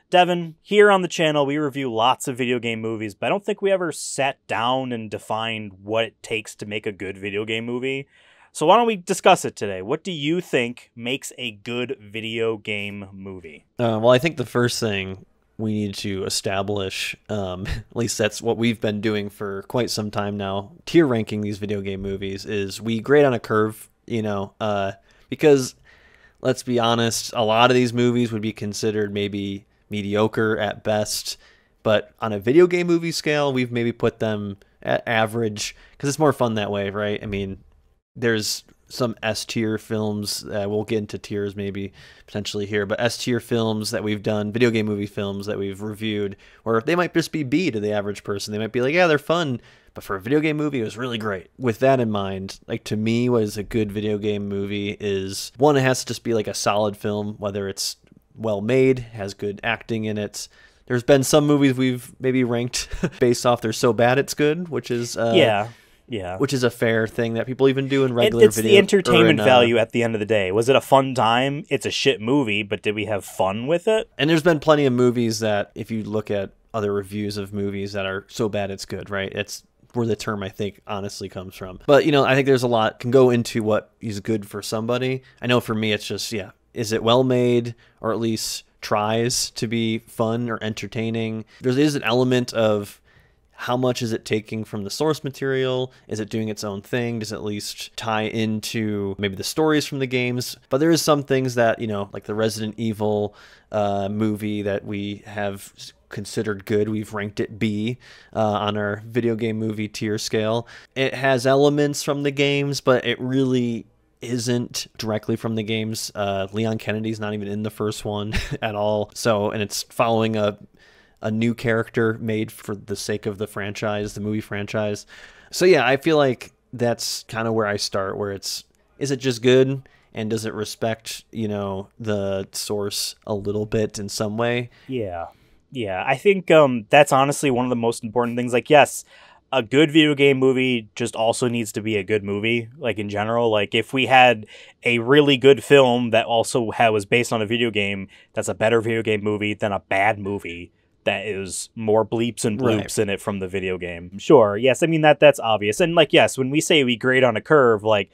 Devin, here on the channel, we review lots of video game movies, but I don't think we ever sat down and defined what it takes to make a good video game movie. So why don't we discuss it today? What do you think makes a good video game movie? Well, I think the first thing we need to establish, at least that's what we've been doing for quite some time now, tier ranking these video game movies, is we grade on a curve, because let's be honest, a lot of these movies would be considered maybe mediocre at best, but on a video game movie scale, we've maybe put them at average because it's more fun that way, right? I mean, there's some S-tier films, we'll get into tiers maybe potentially here, but S-tier films that we've done, video game movie films that we've reviewed, where they might just be B to the average person. They might be like, yeah, they're fun, but for a video game movie, it was really great. With that in mind, like, to me, what is a good video game movie is, one, it has to just be like a solid film, whether it's well made, has good acting in it. There's been some movies we've maybe ranked based off they're so bad it's good, which is which is a fair thing that people even do in regular it's video. It's the entertainment value at the end of the day. Was it a fun time? It's a shit movie, but did we have fun with it? And there's been plenty of movies that, if you look at other reviews of movies that are so bad it's good, right? It's where the term, I think, honestly comes from. But, I think there's a lot can go into what is good for somebody. I know for me, it's just, is it well made, or at least tries to be fun or entertaining? There is an element of how much is it taking from the source material? Is it doing its own thing? Does it at least tie into maybe the stories from the games? But there is some things that, like the Resident Evil movie that we have considered good. We've ranked it B on our video game movie tier scale. It has elements from the games, but it really isn't directly from the games. Leon Kennedy's not even in the first one at all. So, and it's following a new character made for the sake of the franchise, the movie franchise. So yeah, I feel like that's kind of where I start, where is it just good? And does it respect, the source a little bit in some way? Yeah. I think that's honestly one of the most important things. Like, yes, a good video game movie just also needs to be a good movie, like, in general. Like, if we had a really good film that also was based on a video game, that's a better video game movie than a bad movie that is more bleeps and bloops in it from the video game. Sure, yes, I mean, that's obvious. And, like, yes, when we say we grade on a curve, like,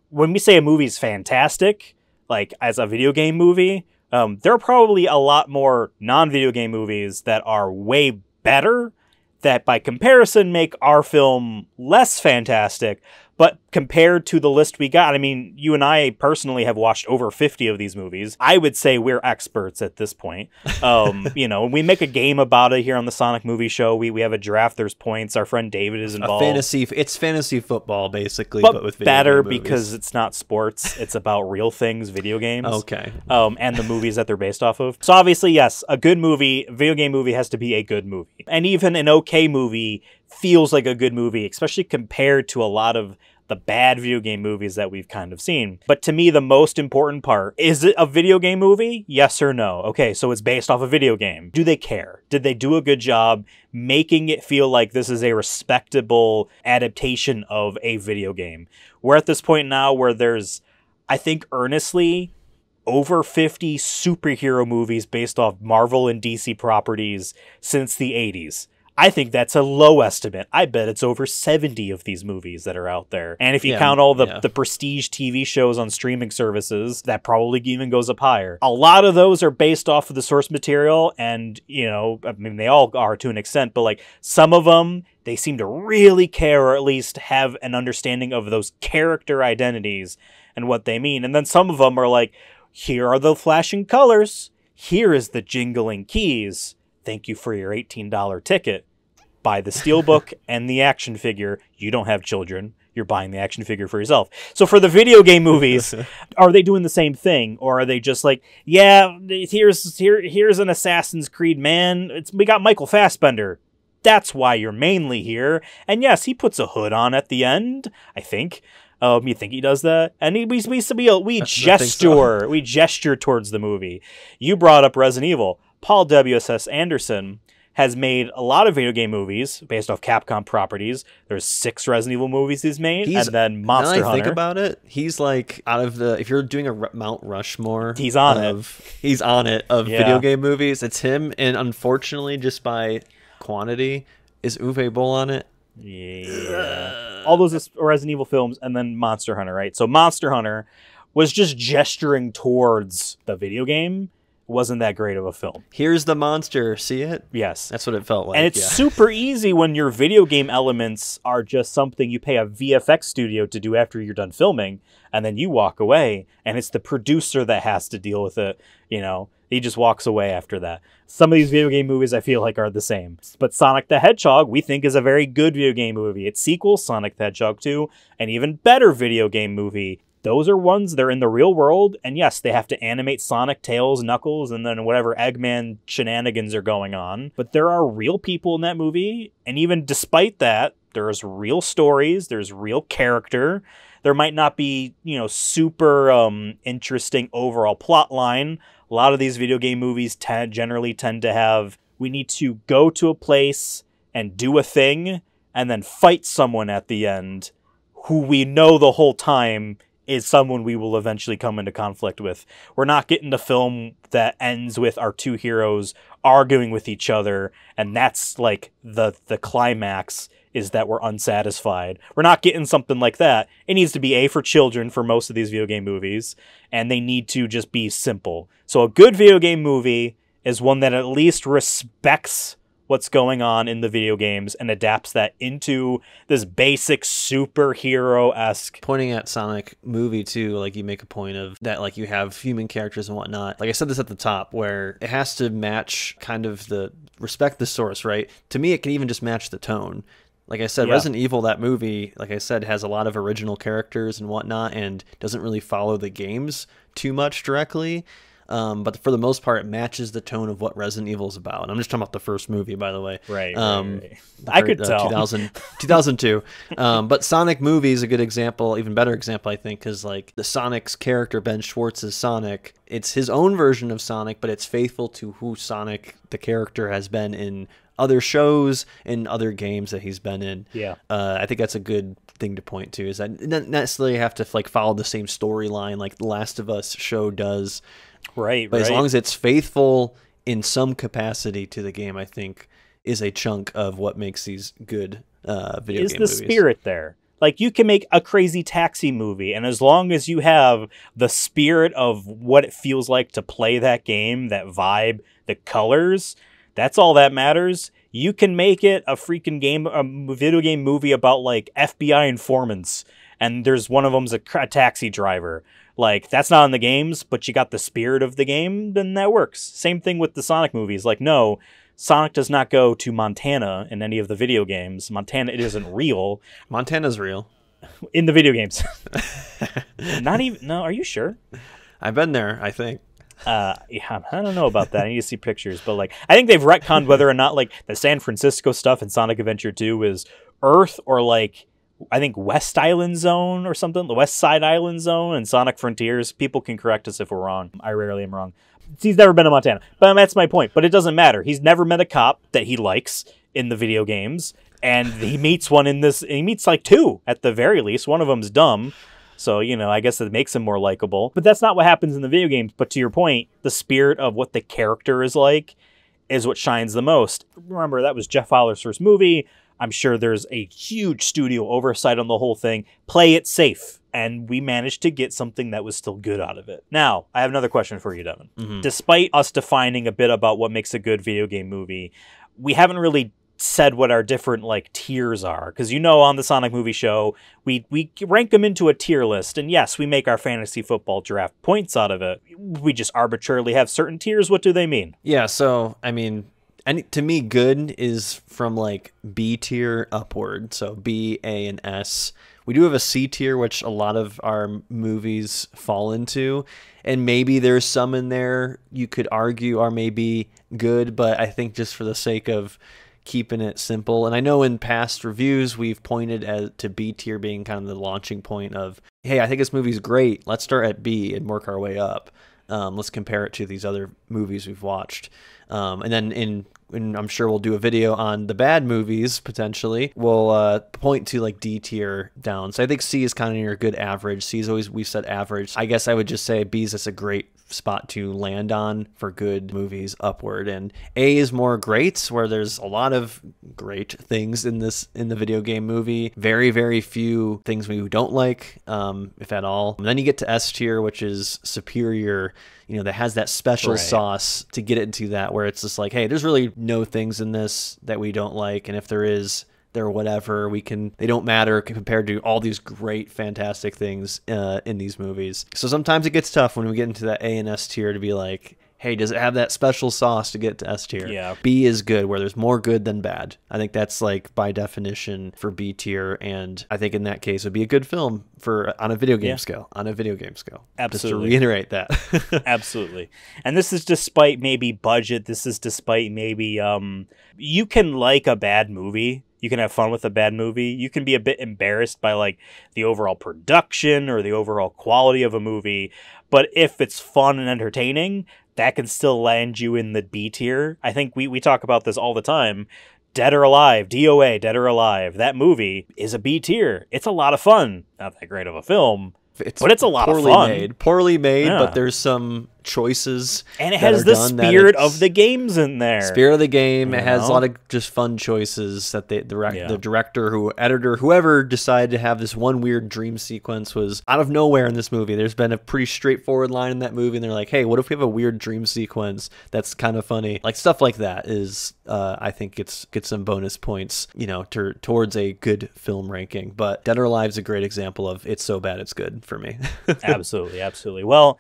when we say a movie's fantastic, like, as a video game movie, there are probably a lot more non-video game movies that are way better, that by comparison make our film less fantastic. But compared to the list we got, I mean, you and I personally have watched over 50 of these movies. I would say we're experts at this point. We make a game about it here on the Sonic Movie Show. We have a draft. There's points. Our friend David is involved. It's fantasy football, basically, but with video better game movies. Because it's not sports. It's about real things, video games. Okay. And the movies that they're based off of. So obviously, yes, a good movie, a video game movie has to be a good movie. And even an okay movie feels like a good movie, especially compared to a lot of the bad video game movies that we've kind of seen. But to me, the most important part, is it a video game movie? Yes or no? Okay, so it's based off a video game. Do they care? Did they do a good job making it feel like this is a respectable adaptation of a video game? We're at this point now where there's, I think, earnestly over 50 superhero movies based off Marvel and DC properties since the 80s. I think that's a low estimate. I bet it's over 70 of these movies that are out there. And if you count all the prestige TV shows on streaming services, that probably even goes up higher. A lot of those are based off of the source material, and, I mean, they all are to an extent, but, like, some of them, they seem to really care, or at least have an understanding of those character identities and what they mean. And then some of them are like, here are the flashing colors. Here is the jingling keys. Thank you for your $18 ticket. Buy the steelbook and the action figure. You don't have children. You're buying the action figure for yourself. So for the video game movies, are they doing the same thing? Or are they just like, yeah, here's an Assassin's Creed, man. We got Michael Fassbender. That's why you're mainly here. And yes, he puts a hood on at the end, I think. You think he does that? And we gesture towards the movie. You brought up Resident Evil. Paul W.S.S. Anderson has made a lot of video game movies based off Capcom properties. There's 6 Resident Evil movies he's made, and then Monster Now I Hunter. think about it, he's like out of the, if you're doing a Mount Rushmore, He's on it. He's on it of Yeah. video game movies. It's him, and unfortunately, just by quantity, is Uwe Boll on it? Yeah. All those Resident Evil films, and then Monster Hunter, right? So Monster Hunter was just gesturing towards the video game. Wasn't that great of a film. Here's the monster. See it? Yes. That's what it felt like. And it's super easy when your video game elements are just something you pay a VFX studio to do after you're done filming, and then you walk away, and it's the producer that has to deal with it, you know? He just walks away after that. Some of these video game movies I feel like are the same. But Sonic the Hedgehog, we think, is a very good video game movie. Its sequel, Sonic the Hedgehog 2, an even better video game movie. Those are ones, they're in the real world, and yes, they have to animate Sonic, Tails, Knuckles, and then whatever Eggman shenanigans are going on. But there are real people in that movie, and even despite that, there's real stories, there's real character. There might not be, you know, super interesting overall plot line. A lot of these video game movies generally tend to have, we need to go to a place and do a thing, and then fight someone at the end who we know the whole time is someone we will eventually come into conflict with. We're not getting the film that ends with our 2 heroes arguing with each other, and that's like the climax is that we're unsatisfied. We're not getting something like that. It needs to be for children for most of these video game movies, and they need to just be simple. So a good video game movie is one that at least respects what's going on in the video games and adapts that into this basic superhero-esque. Pointing at Sonic movie too, like you make a point of that, like you have human characters and whatnot. Like I said this at the top, where it has to match kind of the respect the source, right? To me, it can even just match the tone. Like I said, Resident Evil, that movie, like I said, has a lot of original characters and whatnot, and doesn't really follow the games too much directly. But for the most part, it matches the tone of what Resident Evil is about. And I'm just talking about the first movie, by the way. Right. I could tell. 2002. But Sonic movie is a good example, even better example, I think, because like the Sonic's character, Ben Schwartz's Sonic, it's his own version of Sonic, but it's faithful to who Sonic, the character, has been in other shows and other games that he's been in. Yeah. I think that's a good thing to point to, is that it doesn't necessarily have to like follow the same storyline like The Last of Us show does. Right, but as long as it's faithful in some capacity to the game, I think is a chunk of what makes these good video game movies. Is the spirit there? Like, you can make a Crazy Taxi movie, and as long as you have the spirit of what it feels like to play that game, that vibe, the colors, that's all that matters. You can make it a freaking game, a video game movie about, like, FBI informants, and there's one of them's a taxi driver. Like, that's not in the games, but you got the spirit of the game, then that works. Same thing with the Sonic movies. Like, no, Sonic does not go to Montana in any of the video games. Montana, it isn't real. Montana's real. In the video games. Not even, no, are you sure? I've been there, I think. Yeah, I don't know about that. I need to see pictures, but like, I think they've retconned whether or not like the San Francisco stuff in Sonic Adventure 2 is Earth or like, I think West Island Zone or something, the West Side Island Zone and Sonic Frontiers. People can correct us if we're wrong. I rarely am wrong. He's never been to Montana, but that's my point. But it doesn't matter. He's never met a cop that he likes in the video games, and he meets one in this. He meets like 2 at the very least. One of them's dumb, so you know, I guess it makes him more likable. But that's not what happens in the video games. But to your point, the spirit of what the character is like is what shines the most. Remember, that was Jeff Fowler's first movie. I'm sure there's a huge studio oversight on the whole thing. Play it safe. And we managed to get something that was still good out of it. Now, I have another question for you, Devin. Mm-hmm. Despite us defining a bit about what makes a good video game movie, we haven't really said what our different like tiers are. Because you know, on the Sonic Movie Show, we rank them into a tier list. And yes, we make our fantasy football draft points out of it. We just arbitrarily have certain tiers. What do they mean? Yeah, so, I mean, and to me, good is from like B tier upward. So B, A, and S. We do have a C tier, which a lot of our movies fall into. And maybe there's some in there you could argue are maybe good, but I think just for the sake of keeping it simple. And I know in past reviews, we've pointed to B tier being kind of the launching point of, hey, I think this movie's great. Let's start at B and work our way up. Let's compare it to these other movies we've watched. And then and I'm sure we'll do a video on the bad movies potentially. We'll point to like D tier down. So I think C is kind of your good average. C is always, we've said average. I guess I would just say B is just a great spot to land on for good movies upward, and A is more great, where there's a lot of great things in the video game movie, very few things we don't like, if at all. And then you get to S tier, which is superior, that has that special sauce to get it into that, where it's just like, hey, there's really no things in this that we don't like, and if there is, they're whatever, they don't matter compared to all these great, fantastic things in these movies. So sometimes it gets tough when we get into that A and S tier to be like, hey, does it have that special sauce to get to S tier? Yeah. B is good, where there's more good than bad. I think that's like by definition for B tier, and I think in that case it would be a good film on a video game scale. On a video game scale. Absolutely. Just to reiterate that. Absolutely. And this is despite maybe budget. This is despite maybe you can like a bad movie. You can have fun with a bad movie. You can be a bit embarrassed by like the overall production or the overall quality of a movie. But if it's fun and entertaining, that can still land you in the B tier. I think we talk about this all the time. Dead or Alive, DOA, Dead or Alive. That movie is a B tier. It's a lot of fun. Not that great of a film, but it's a lot of fun. Poorly made, but there's some choices, and it has the spirit of the games in there. Spirit of the game. It has a lot of just fun choices that the director, editor, whoever decided to have this one weird dream sequence was out of nowhere in this movie. There's been a pretty straightforward line in that movie, and they're like, hey, what if we have a weird dream sequence that's kind of funny? Like stuff like that is, I think gets some bonus points, towards a good film ranking. But Dead or Alive is a great example of it's so bad it's good for me. Absolutely. Well,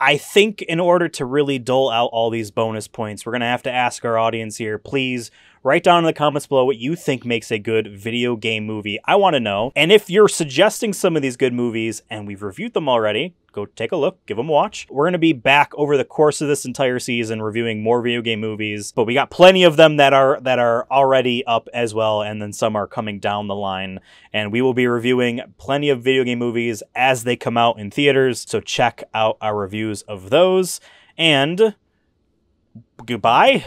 I think in order to really dole out all these bonus points, we're going to have to ask our audience here, please write down in the comments below what you think makes a good video game movie. I want to know. And if you're suggesting some of these good movies and we've reviewed them already, go take a look, give them a watch. We're going to be back over the course of this entire season reviewing more video game movies, but we got plenty of them that are already up as well, and then some are coming down the line. And we will be reviewing plenty of video game movies as they come out in theaters, so check out our reviews of those. And goodbye.